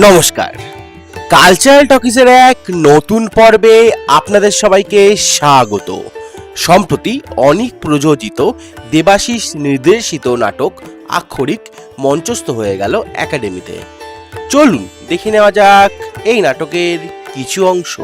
নমস্কার, কালচারাল টকিজের এক নতুন পর্বে আপনাদের সবাইকে স্বাগত। সম্প্রতি অনিক প্রযোজিত দেবাশিস নির্দেশিত নাটক আক্ষরিক মঞ্চস্থ হয়ে গেল একাডেমিতে। চলুন দেখে নেওয়া যাক এই নাটকের কিছু অংশ।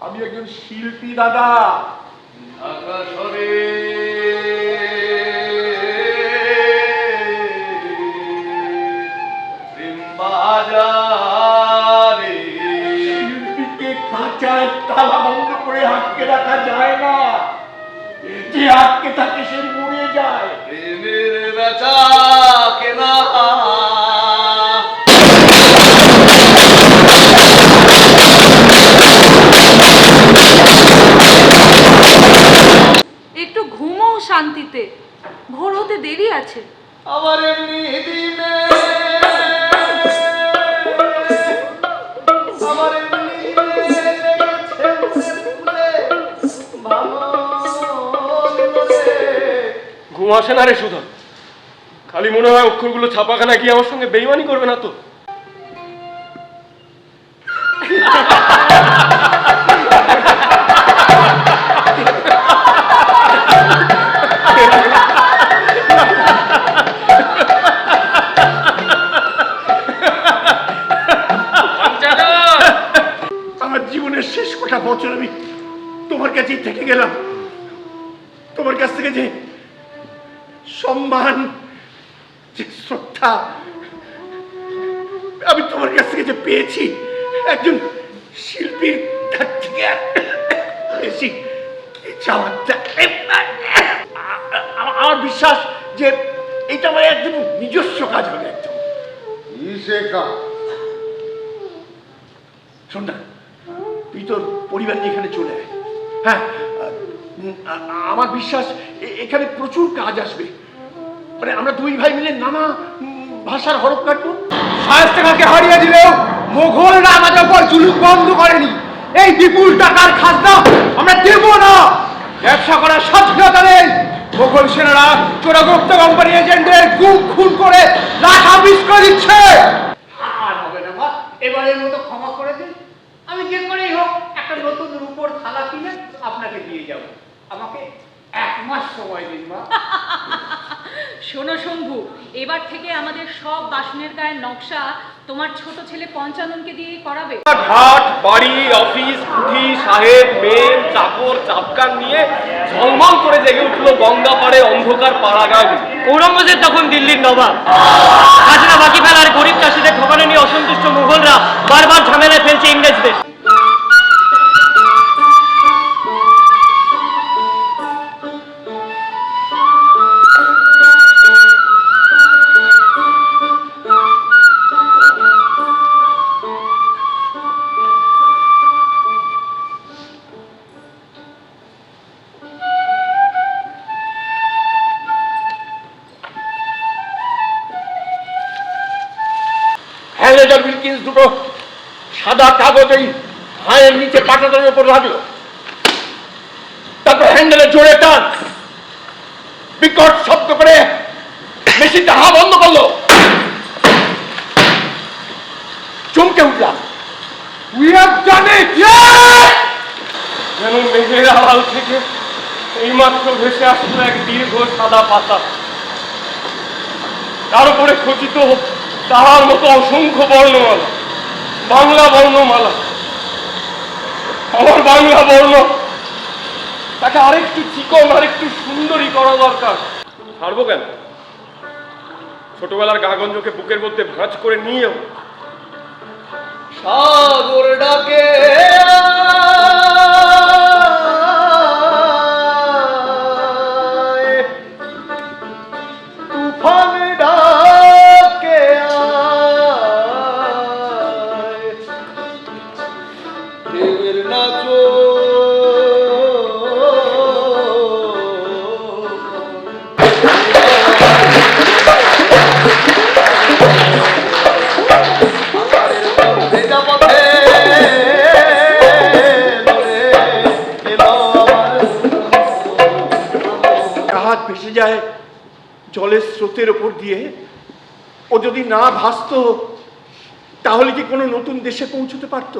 আমি একজন শিল্পী দাদা। শিল্পীকে খাঁচায় তালা বন্ধ করে আটকে রাখা যায় না, যে আটকে থাকে সে মরে যায়। প্রেমের বেচা কেনা একটু ঘুমোও শান্তিতে, ভোর হতে দেরি আছে। আমার এমনি দিনে আমার এমনি ঘুম আসে না রে সুধা? খালি মনে হয় অক্ষরগুলো ছাপাখানা গিয়ে আমার সঙ্গে বেইমানি করবে না তো? আমার জীবনের শেষ কটা বছর আমি তোমার কাছেই থেকে গেলাম। তোমার কাছ থেকে যে সম্মান, যে শ্রদ্ধা আমি তোমার কাছ থেকে যে পেয়েছি, একজন শিল্পীর কাছ থেকে বেশি আমার বিশ্বাস যে এটা আমার একদম নিজস্ব কাজ হবে। একদম শোন না, তুই তোর পরিবার নিয়ে এখানে চলে আয়। হ্যাঁ, আমার বিশ্বাস এখানে প্রচুর কাজ আসবে। মানে আমরা দুই ভাই মিলে নানা ভাষার হরফ কাটবো। শায়েস্তাকে হারিয়ে দিলেও মোগলরা আমাদের উপর জুলুম বন্ধ করেনি। এই বিপুল টাকার খাজনা আমরা দেব না। ব্যবসা করার স্বাধীনতা নেই। মোগল সেনারা চোরাগুপ্ত কোম্পানি এজেন্টদের গুম খুন করে লাশ আবিষ করে দিচ্ছে। আর হবে না মা, এবারের মতো ক্ষমা করে দিন। আমি যে করেই হোক একটা নতুন রূপোর থালা কিনে আপনাকে দিয়ে যাব। আমাকে 1 মাস সময় দিন মা। শোনো শম্ভু, এবার থেকে আমাদের সব বাসনের গায়ের নকশা তোমার ছোট ছেলে পঞ্চাননকে দিয়ে করাবে। ঘাট, বাড়ি, অফিস, পুঁথি, সাহেব, মেম, চাকর, চাপকান নিয়ে ঝলমল করে জেগে উঠলো গঙ্গা পাড়ে অন্ধকার পাড়াগাঁগুলি। ঔরঙ্গজেব তখন দিল্লির নবাব। খাজনা বাকি ফেলার গরিব চাষিদের ঠকানো নিয়ে অসন্তুষ্ট মুঘলরা বারবার ঝামেলায় ফেলছে ইংরেজদের। হ্যালেজার উইলকিন্স দুটো সাদা কাগজ এই হায়ের নিচে পাটাটার উপর রাখলো। তারপর হ্যান্ডেলে জোরে টান, বিকট শব্দ করে মেশিনটা হা বন্ধ করলো। চমকে উঠলাম। We have done it! যেন মেঘের আড়াল থেকে এইমাত্র ভেসে আসলো এক দীর্ঘ সাদা পাতা, তার উপরে খচিত তাহার মতো অসংখ্য বর্ণমালা, বাংলা বর্ণমালা। আমার বাংলা বর্ণ তাকে আরেকটু চিকন আরেকটু সুন্দরী করা দরকার। ছাড়বো কেন? ছোটবেলার গাগঞ্জকে বুকের মধ্যে ভাঁজ করে নিয়েও সাগর ডাকে আয়, তুফান ডাকে আয়, ঢেউয়ের নাচো ভেজা পথে ধরে এলো আমার জাহাজ ভেসে যায় জলের স্রোতের ওপর দিয়ে। ও যদি না ভাসতো তাহলে কি কোনো নতুন দেশে পৌঁছতে পারত?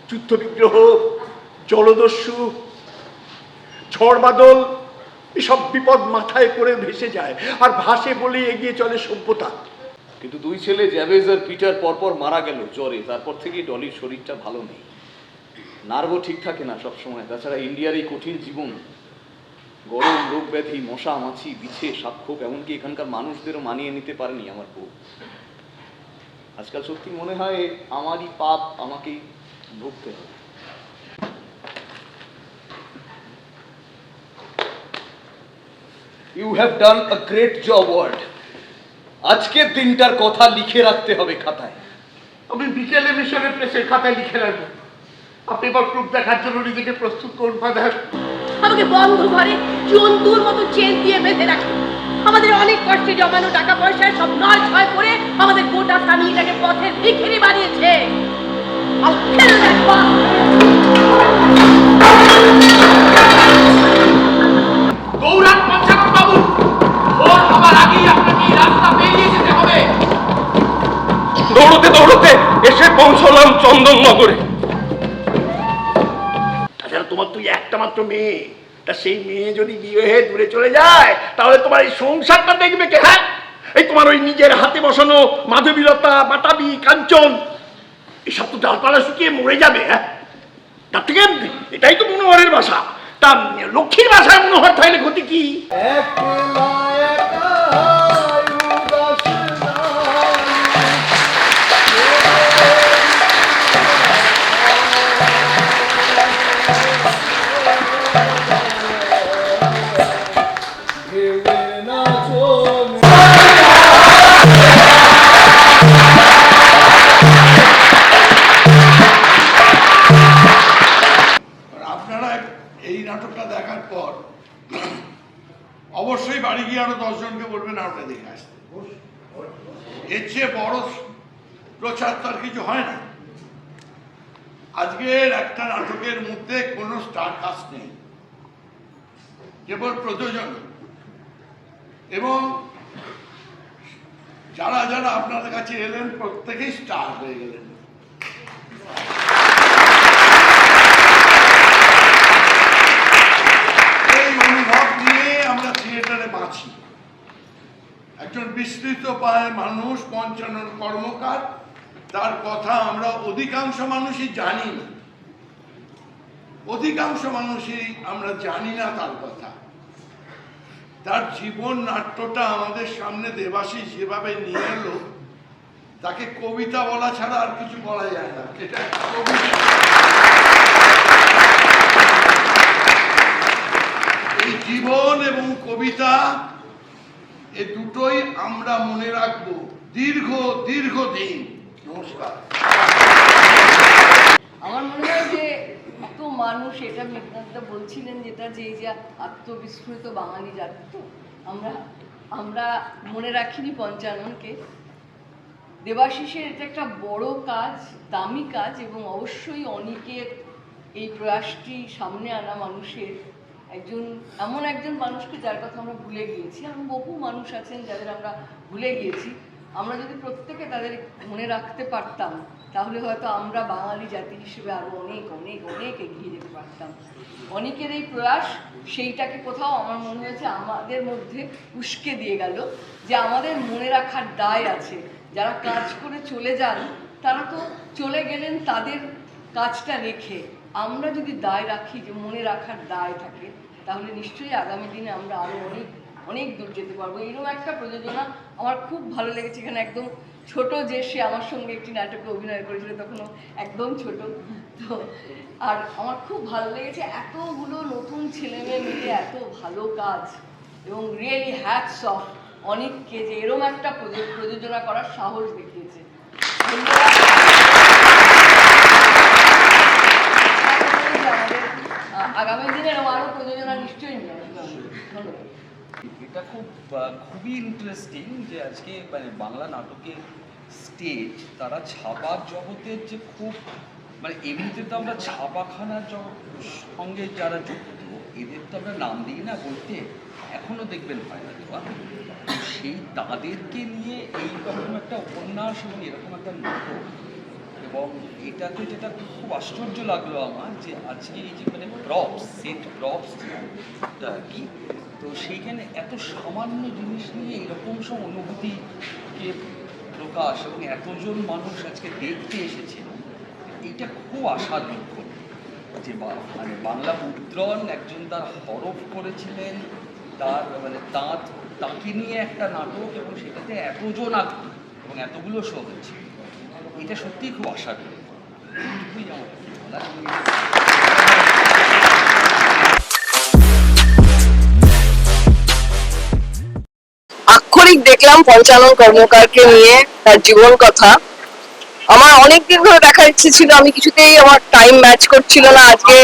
যুদ্ধ বিগ্রহ, জলদস্যু, ঝড় বাদল, এসব বিপদ মাথায় করে ভেসে যায়, আর ভাসে বলে এগিয়ে চলে সভ্যতা। কিন্তু দুই ছেলে জ্যাবেজ আর পিটার পরপর মারা গেল জ্বরে। তারপর থেকেই ডলির শরীরটা ভালো নেই, নার্ভও ঠিক থাকে না সবসময়। তাছাড়া ইন্ডিয়ার এই কঠিন জীবন, গরম, রোগ ব্যাধি, মশা মাছি, বিছে, সাক্ষক, এমনকি এখানকার মানুষদেরও মানিয়ে নিতে পারেনি আমার বউ। আজকাল সত্যি মনে হয় আমারই পাপ, আমাকেই ভুগতে হবে। You have done a great job word. আজকের দিনটার কথা লিখে রাখতে হবে খাতায়। আমি বিকেলে মিশনের প্রেসের খাতায় লিখে রাখবো। আপনি এবার প্রুফ দেখার জন্য নিজেকে প্রস্তুত করুন ফাদার। আমাকে বন্ধ ঘরে জন্তুর মতো চেন দিয়ে বেঁধে রাখে। আমাদের অনেক কষ্টে জমানো টাকা পয়সা সব নয় ছয় করে আমাদের গোটা ফ্যামিলিটাকে পথের ভিখারি বানিয়েছে। দৌড়ান পঞ্চানন বাবু, ভোর হবার আগেই আপনাকে এই রাস্তা পেরিয়ে যেতে হবে। দৌড়তে দৌড়তে এসে পৌঁছলাম চন্দননগরে। তাছাড়া তোমার তুই একটা মাত্র মেয়ে, তা সেই মেয়ে যদি বিয়ে হয়ে দূরে চলে যায় তাহলে তোমার এই সংসারটা দেখবে কে? হ্যাঁ, এই তোমার ওই নিজের হাতে বসানো মাধবীলতা, বাতাবি, কাঞ্চন, এসব তো ডালপালা শুকিয়ে মরে যাবে। হ্যাঁ, তার থেকে এটাই তো মনোহরের বাসা। তা লক্ষ্মীর বাসায় মনোহর থাকলে ক্ষতি কি? একলা একা উদাস ঢেউয়ের নাচো আপনারা এই নাটকটা দেখার পর অবশ্যই বাড়ি গিয়ে আরো 10 জনকে বলবেন নাটকটা দেখে আসতে। এর চেয়ে বড় প্রচার তো আর কিছু হয় না। আজকের একটা নাটকের মধ্যে কোনো স্টার কাস্ট নেই, কেবল প্রযোজক এবং যারা যারা আপনাদের কাছে এলেন প্রত্যেকেই স্টার হয়ে গেলেন। এই অনুভব নিয়ে আমরা থিয়েটারে বাঁচি। একজন বিস্তৃত পায়ের মানুষ পঞ্চানন কর্মকার, তার কথা আমরা অধিকাংশ মানুষই জানি না। অধিকাংশ মানুষই আমরা জানি না তার কথা। তার জীবন নাট্যটা আমাদের সামনে দেবাশিস যেভাবে নিয়ে এলো, তাকে কবিতা বলা ছাড়া আর কিছু বলা যায় না। এটা কবিতা। এই জীবন এবং কবিতা এ দুটোই আমরা মনে রাখবো দীর্ঘদিন। নমস্কার। আমার মনে হয় যে এত মানুষ, এটা মেঘনাথদা বলছিলেন যেটা, যে এই যে আত্মবিস্মৃত বাঙালি জাতি, তো আমরা মনে রাখিনি পঞ্চাননকে। দেবাশিসের এটা একটা বড় কাজ, দামি কাজ, এবং অবশ্যই অনেকের এই প্রয়াসটি সামনে আনা মানুষের এমন একজন মানুষকে যার কথা আমরা ভুলে গিয়েছি। এমন বহু মানুষ আছেন যাদের আমরা ভুলে গিয়েছি। আমরা যদি প্রত্যেকে তাদের মনে রাখতে পারতাম তাহলে হয়তো আমরা বাঙালি জাতি হিসেবে আরও অনেক অনেক অনেক এগিয়ে যেতে পারতাম। অনেকের এই প্রয়াস সেইটাকে কোথাও আমার মনে হয়েছে আমাদের মধ্যে উস্কে দিয়ে গেল, যে আমাদের মনে রাখার দায় আছে। যারা কাজ করে চলে যান তারা তো চলে গেলেন তাদের কাজটা রেখে, আমরা যদি দায় রাখি, যে মনে রাখার দায় থাকে, তাহলে নিশ্চয়ই আগামী দিনে আমরা আরও অনেক অনেক দূর যেতে পারবো। এরকম একটা প্রযোজনা আমার খুব ভালো লেগেছে। এখানে একদম ছোট যে সে আমার সঙ্গে একটি নাটকে অভিনয় করেছিল, তখনও একদম ছোট। তো আর আমার খুব ভালো লেগেছে এতগুলো নতুন ছেলে মেয়ে মিলে এত ভালো কাজ, এবং রিয়েলি হ্যাটস অফ অনেককে যে এরকম একটা প্রযোজনা করার সাহস দেখিয়েছে। আগামী দিনে আরো প্রযোজনা নিশ্চয়ই নিয়ে আসবে। ধন্যবাদ। এটা খুবই ইন্টারেস্টিং যে আজকে মানে বাংলা নাটকের স্টেজ তারা ছাপার জগতের যে খুব মানে এমনিতে তো আমরা ছাপাখানার সঙ্গে যারা যুক্ত এদের তো আমরা নাম দিই না বলতে, এখনো দেখবেন হয় না দেওয়া। সেই তাদেরকে নিয়ে এইরকম একটা উপন্যাস এবং এরকম একটা নাটক, এবং এটাতে যেটা খুব আশ্চর্য লাগলো আমার যে আজকে এই যে মানে প্রপস সেট প্রপস আর কি, তো সেইখানে এত সামান্য জিনিস নিয়ে এরকম সব অনুভূতিকে প্রকাশ এবং এতজন মানুষ আজকে দেখতে এসেছে, এইটা খুব আশাযোগ্য। যে মানে বাংলা মুদ্রণ একজন তার হরফ করেছিলেন, তার মানে তাকে নিয়ে একটা নাটক, এবং সেটাতে এতজন আগ্রহী এবং এতগুলো শো হচ্ছে, এটা সত্যিই খুব আশাযোগ্য। এইটুকুই আমার আক্ষরিক দেখলাম পঞ্চানন কর্মকারকে নিয়ে তার জীবন কথা। আমার অনেকদিন ধরে দেখার ইচ্ছে ছিল, আমি কিছুতেই আমার টাইম ম্যাচ করছিল না। আজকে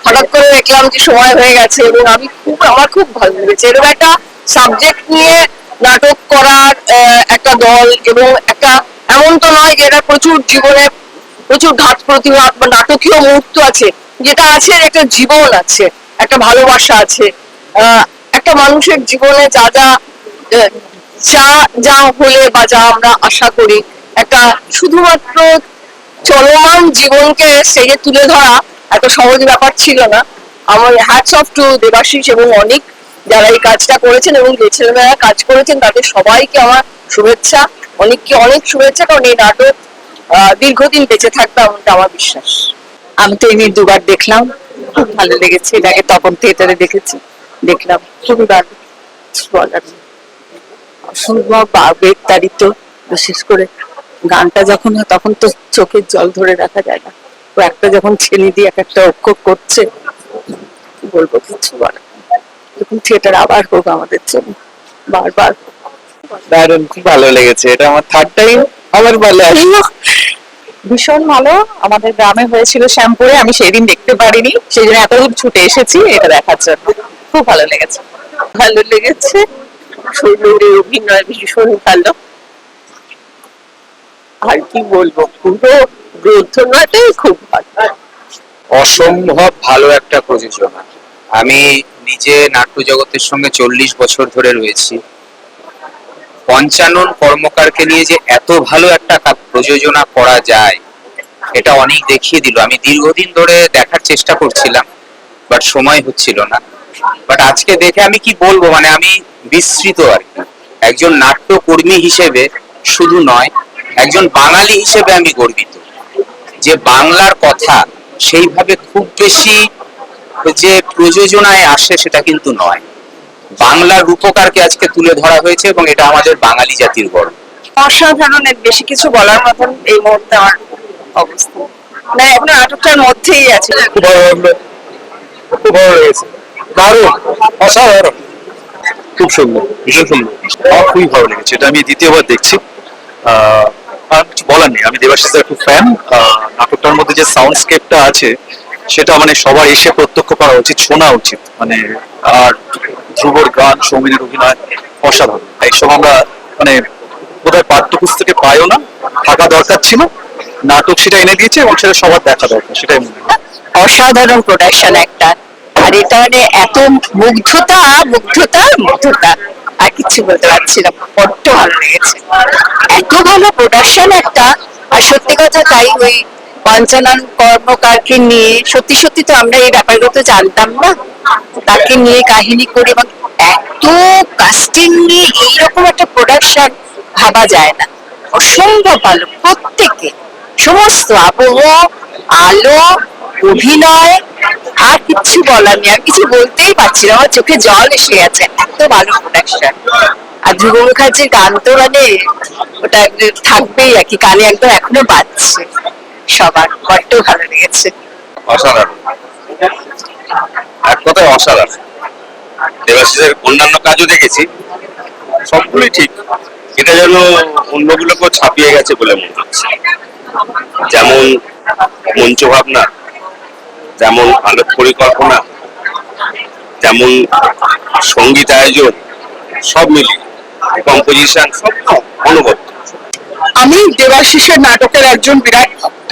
হঠাৎ করে দেখলাম যে সময় হয়ে গেছে, এবং আমার খুব ভালো লেগেছে এরকম একটা সাবজেক্ট নিয়ে নাটক করার একটা দল, এবং একটা এমন তো নয় যে এটা প্রচুর জীবনে প্রচুর ঘাত প্রতিঘাত বা নাটকীয় মুহূর্ত আছে, যেটা আছে একটা জীবন আছে, একটা ভালোবাসা আছে, একটা মানুষের জীবনে যা যা যা হলে বা যা আমরা আশা করি, একটা শুধুমাত্র চলমান জীবনকে স্টেজে তুলে ধরা এত সহজ ব্যাপার ছিল না। আমার হ্যাটস অফ টু দেবাশিস এবং অনেক যারা এই কাজটা করেছেন, এবং যে ছেলেমেয়েরা কাজ করেছেন তাদের সবাইকে আমার শুভেচ্ছা, অনেককে অনেক শুভেচ্ছা, কারণ এই নাটক দীর্ঘদিন বেঁচে থাকবে এমনটা আমার বিশ্বাস। আমি তো এই দুবার দেখলাম, খুব ভালো লেগেছে। এর আগে তপন থিয়েটারে দেখলাম, খুবই ভালো বলার অসম্ভব আবেগতাড়িত। বিশেষ করে গানটা যখন হয় তখন তো চোখের জল ধরে রাখা যায় না। ও একটা যখন ছেলে দিয়ে এক একটা অক্ষর করছে, কি বলবো, কিছু বলার এরকম থিয়েটার আবার হোক আমাদের জন্য, বারবার। দারুণ, খুব ভালো লেগেছে। এটা আমার থার্ড টাইম আবার ভালো আসলো। ভীষণ ভালো। আমাদের গ্রামে হয়েছিল শ্যামপুরে, আমি সেই দিন দেখতে পারিনি, সেই জন্য এত দূর ছুটে এসেছি এটা দেখার জন্য। খুব ভালো লেগেছে, ভালো লেগেছে। শৈলের অভিনয় ভীষণ ভালো। আর কি বলবো, পুরো গ্রন্থনাটাই খুব ভালো। অসম্ভব ভালো একটা প্রযোজনা। আমি নিজে নাট্য জগতের সঙ্গে 40 বছর ধরে রয়েছি। পঞ্চানন কর্মকারকে নিয়ে যে এত ভালো একটা প্রযোজনা করা যায়, এটা অনেক দেখিয়ে দিল। আমি দীর্ঘদিন ধরে দেখার চেষ্টা করছিলাম, বাট সময় হচ্ছিল না। বাট আজকে দেখে আমি কি বলবো, মানে আমি বিস্মৃত আর কি। একজন নাট্যকর্মী হিসেবে শুধু নয়, একজন বাঙালি হিসেবে আমি গর্বিত যে বাংলার কথা সেইভাবে খুব বেশি যে প্রযোজনায় আসে সেটা কিন্তু নয়। বাংলার রূপকারকে আজকে তুলে ধরা হয়েছে, এবং এটা আমাদের বাঙালি জাতির গর্ব। অসাধারণ, বেশি কিছু বলার মতন এই মুহূর্তে আমার অবস্থা না, এখন নাটকটার মধ্যেই আছে। খুব ভালো লাগলো, খুব ভালো লেগেছে, দারুণ, অসাধারণ, খুব সুন্দর, ভীষণ সুন্দর। আমার খুবই ভালো লেগেছে। এটা আমি দ্বিতীয়বার দেখছি। আর কিছু বলার নেই, আমি দেবাশিসের খুব ফ্যান। নাটকটার মধ্যে যে সাউন্ডস্কেপটা আছে সেটা মানে সবার এসে প্রত্যক্ষ করা উচিত, শোনা উচিত। মানে আর ধ্রুবর গান, সৌমিনের অভিনয় অসাধারণ। এইসব আমরা মানে বোধহয় পাঠ্যপুস্তকে পাইও না, থাকা দরকার ছিল। নাটক সেটা এনে দিয়েছে, এবং সেটা সবার দেখা দরকার, সেটাই মনে হয়। অসাধারণ প্রোডাকশন একটা, আর এটা মানে এত মুগ্ধতা, আর কিছু বলতে পারছি না, বড্ড ভালো লেগেছে। এত ভালো প্রোডাকশন একটা। আর সত্যি কথা তাই, ওই পঞ্চানন কর্মকারকে নিয়ে সত্যি সত্যি তো আমরা এই ব্যাপারগুলো তো জানতাম না, তাকে নিয়ে কাহিনী করে এবং এত কাস্টিং নিয়ে এইরকম একটা প্রোডাকশন ভাবা যায় না। অসম্ভব ভালো, প্রত্যেকে সমস্ত আবহ, আলো, অভিনয় আর কিচ্ছু বলার নেই, আর কিছু বলতেই পারছি না, আমার চোখে জল এসে গেছে, এত ভালো প্রোডাকশন। আর ধ্রুব মুখার্জির গান তো মানে ওটা থাকবেই আর কি, কানে একদম এখনো বাজছে সবার, বড্ড ভালো লেগেছে। অসাধারণ, এক কথায় অসাধারণ। দেবাশিসের অন্যান্য কাজও দেখেছি, সবগুলোই ঠিক, এটা যেন অন্যগুলোকেও ছাপিয়ে গেছে বলে মনে হচ্ছে। যেমন মঞ্চ ভাবনা, যেমন আলোক পরিকল্পনা, যেমন সঙ্গীত আয়োজন, সব মিলিয়ে কম্পোজিশন সব অনুভব। আমি দেবাশিসের নাটকের একজন বিরাট ভক্ত।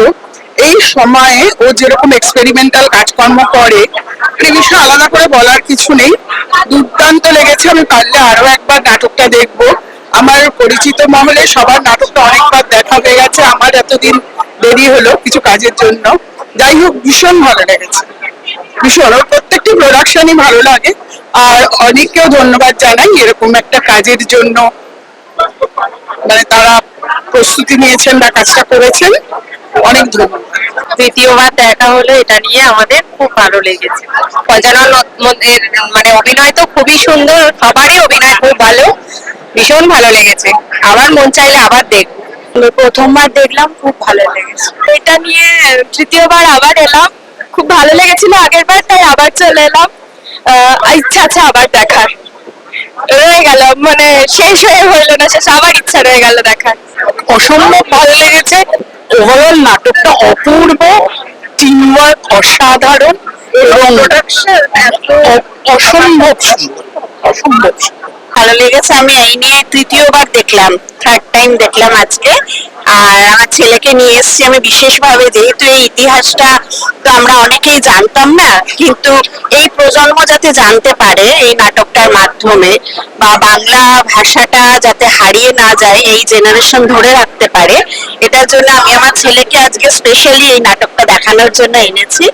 এই সময়ে ও যেরকম এক্সপেরিমেন্টাল কাজকর্ম করে, এই বিষয়ে আলাদা করে বলার কিছু নেই, দুর্দান্ত লেগেছে। আমি পারলে আরো একবার নাটকটা দেখবো। আমার পরিচিত মহলে সবার নাটকটা অনেকবার দেখা হয়ে গেছে, আমার এতদিন দেরি হলো কিছু কাজের জন্য। যাই হোক, ভীষণ ভালো লেগেছে, ভীষণ। ওর প্রত্যেকটি প্রোডাকশনই ভালো লাগে। আর অনেককেও ধন্যবাদ জানাই এরকম একটা কাজের জন্য, মানে তারা প্রস্তুতি নিয়েছেন বা কাজটা করেছেন, অনেক ধন্যবাদ। দ্বিতীয়বার দেখা হলো, এটা নিয়ে আমাদের খুব ভালো লেগেছে। পঞ্চানন মানে অভিনয় তো খুবই সুন্দর, সবারই অভিনয় খুব ভালো, ভীষণ ভালো লেগেছে। আবার মন চাইলে আবার দেখবো। প্রথমবার দেখলাম, খুব ভালো লেগেছে। এটা নিয়ে তৃতীয়বার আবার এলাম, খুব ভালো লেগেছিল আগের বার, তাই আবার চলে এলাম। ইচ্ছা আছে আবার দেখার, রয়ে গেল, মানে শেষ হয়ে হইলো না শেষ, আবার ইচ্ছা রয়ে গেল দেখার। অসম্ভব ভালো লেগেছে। ওভারঅল নাটকটা অপূর্ব, টিম ওয়ার্ক অসাধারণ এবং অসম্ভব সুন্দর, অসম্ভব ভালো লেগেছে। আমি এই নিয়ে তৃতীয়বার দেখলাম, থার্ড টাইম দেখলাম আজকে। আর আমার ছেলেকে নিয়ে এসেছি আমি বিশেষভাবে, যেহেতু এই ইতিহাসটা তো আমরা অনেকেই জানতাম না, কিন্তু এই প্রজন্ম যাতে জানতে পারে এই নাটকটার মাধ্যমে, বা বাংলা ভাষাটা যাতে হারিয়ে না যায়, এই জেনারেশন ধরে রাখতে পারে, এটার জন্য আমি আমার ছেলেকে আজকে স্পেশালি এই নাটকটা দেখানোর জন্য এনেছি।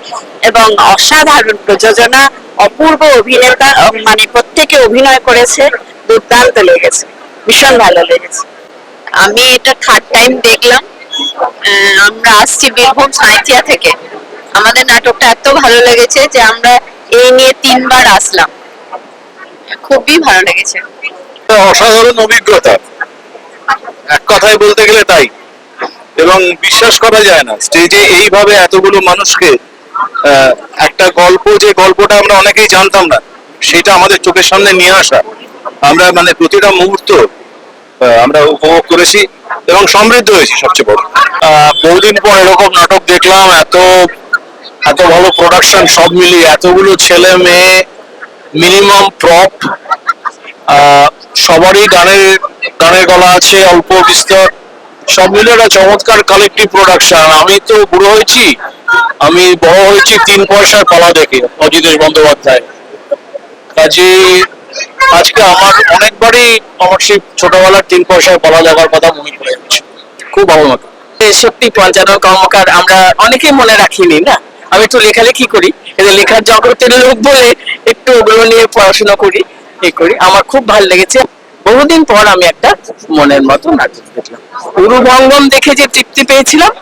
এবং অসাধারণ প্রযোজনা, অপূর্ব অভিনেতা, মানে প্রত্যেকে অভিনয় করেছে, দুর্দান্ত লেগেছে, ভীষণ ভালো লেগেছে। আমি এটা থার্ড টাইম দেখলাম। আমরা আসছি বীরভূম সাঁইথিয়া থেকে। আমাদের নাটকটা এত ভালো লেগেছে যে আমরা এই নিয়ে 3 বার আসলাম, খুবই ভালো লেগেছে। অসাধারণ অভিজ্ঞতা, এক কথায় বলতে গেলে তাই। এবং বিশ্বাস করা যায় না, স্টেজে এইভাবে এতগুলো মানুষকে একটা গল্প, যে গল্পটা আমরা অনেকেই জানতাম না, সেটা আমাদের চোখের সামনে নিয়ে আসা, আমরা মানে প্রতিটা মুহূর্ত আমরা উপভোগ করেছি এবং সমৃদ্ধ হয়েছি। সবচেয়ে বড়, বহুদিন পর এরকম নাটক দেখলাম, এত ভালো প্রোডাকশন, সব মিলিয়ে এতগুলো ছেলে মেয়ে, মিনিমাম প্রপ, সবারই গানের গলা আছে, অল্প বিস্তর, সব মিলে একটা চমৎকার কালেক্টিভ প্রোডাকশন। আমি তো বুড়ো হয়েছি, আমি বড় হয়েছি 3 পয়সার পালা দেখে, অজিতেশ বন্দ্যোপাধ্যায়। কাজে আজকে আমার অনেকবারই আমার সেই ছোটবেলার 3 পয়সার পালা দেখার কথা মনে পড়ে যাচ্ছে, খুব ভালো মতো। সত্যি পঞ্চানন কর্মকার আমরা অনেকেই মনে রাখিনি না। আমি একটু লেখালেখি করি, এদের লেখার জগতের লোক বলে একটু ওগুলো নিয়ে পড়াশোনা করি, আমার খুব ভালো লেগেছে। বহুদিন পর আমি একটা মনের মতো নাটক দেখলাম। উরুভঙ্গম দেখে যে তৃপ্তি পেয়েছিলাম,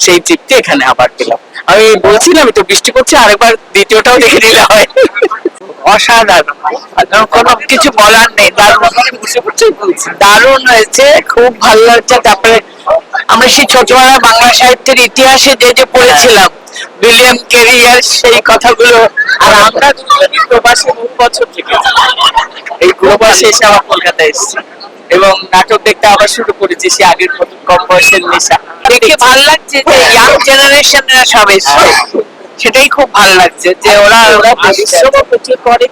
সেই তৃপ্তি এখানে আবার পেলাম। আমি বলছিলাম তো বৃষ্টি করছে, আরেকবার দ্বিতীয়টাও দেখে নিলে হয়। অসাধারণ, কোনো কিছু বলার নেই, দারুণ হয়েছে, খুব ভালো লাগছে। তারপরে আমরা সেই ছোটবেলা বাংলা সাহিত্যের ইতিহাসে যে পড়েছিলাম, উইলিয়াম ক্যারিয়ার, সেই কথাগুলো। আর আমরা প্রবাসে বহু বছর থেকে, এই প্রবাসে এসে আবার কলকাতায় এসেছি এবং নাটক দেখতে আবার শুরু করেছি, সে আগের মতো কম বয়সের নেশা। দেখে ভালো লাগছে যে ইয়াং জেনারেশনরা সব এসছে, সেটাই খুব ভালো লাগছে যে ওরা পরিশ্রম প্রচুর করে।